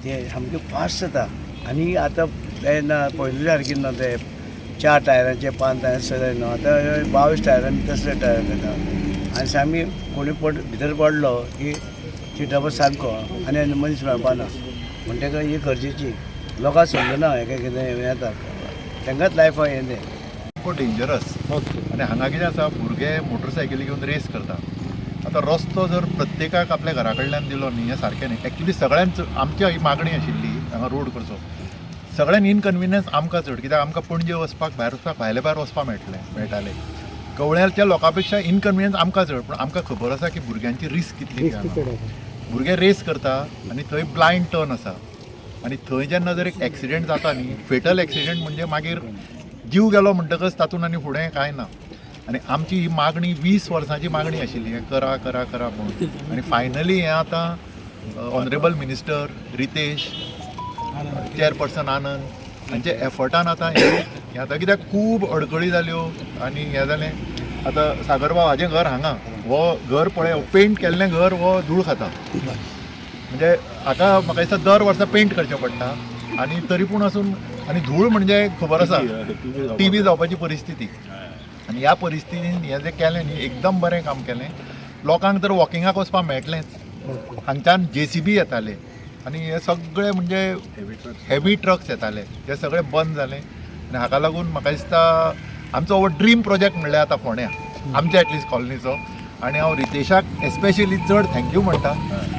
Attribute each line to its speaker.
Speaker 1: ते सामके फास्ट जाता आनी आतां तेन्ना पयलीं सारकें ना ते 4 टायरांचे 5 टायर सगळे न्हू आतां 22 टायरांनी तसले टायर घेता आनी सामी कोणी भितर पडलो की सीटा बस सारको आनी मनीस मेळपाना म्हणटकच ही गरजेची लोकांक समजना हेका कितें येता तांकांच लायफाक हें तें
Speaker 2: खूब डेंजरस आनी हांगा कितें आसा भुरगे मोटरसायकली घेवन रेस करता आतां रस्तो जर प्रत्येकाक आपल्या घरा कडल्यान दिलो न्ही हें सारकें न्ही एक्चुली सगळ्यांच आमची ही मागणी आशिल्ली हांगा रोड करचो सगळ्यांनी इनकन्विनियन्स आमकां चड कित्याक आमकां पणजे वचपाक भायर वचपाक भायर वचपाक मेळटालें कवळ्याच्या लोकां पेक्षा इनकन्विनियन्स आमकां चड पूण आमकां खबर आसा की भुरग्यांची रिस्क कितली भुरगे रेस करता आनी थंय ब्लायंड टर्न आसा आनी थंय जेन्ना जर एक एक्सिडेंट जाता न्ही फेटल एक्सिडेंट म्हणजे मागीर जीव गेलो म्हणटकच तातूंत आनी फुडें कांय ना आनी आमची ही मागणी 20 वर्सांची मागणी आशिल्ली हें करा करा करा म्हणून आनी फायनली हें आतां ऑनरेबल मिनिस्टर रितेश चेअरपर्सन आनंद हांचे एफर्टान आतां हें आतां कित्याक खूब अडखळी जाल्यो आनी हें जालें आतां सागरबाब हाजें घर हांगा हो घर पळय पेंट केल्लें घर हो धूळ खाता म्हणजे हाका म्हाका दिसता दर वर्सा पेंट करचें पडटा आनी तरी पूण आसून आनी धूळ म्हणजे खबर आसा टीबी जावपाची परिस्थिती आनी ह्या परिस्थितीन हें जें केलें न्ही एकदम बरें काम केलें लोकांक तर वॉकिंगाक वचपाक मेळटलेंच हांगच्यान JCB येताले आनी हे सगळे म्हणजे हेवी ट्रक्स येताले हे सगळे बंद जाले आनी हाका लागून म्हाका दिसता आमचो हो ड्रीम प्रोजेक्ट म्हणल्यार आतां फोंड्या आमच्या एटलिस्ट कॉलनीचो आनी हांव रितेशाक एस्पेशली चड थँक्यू म्हणटा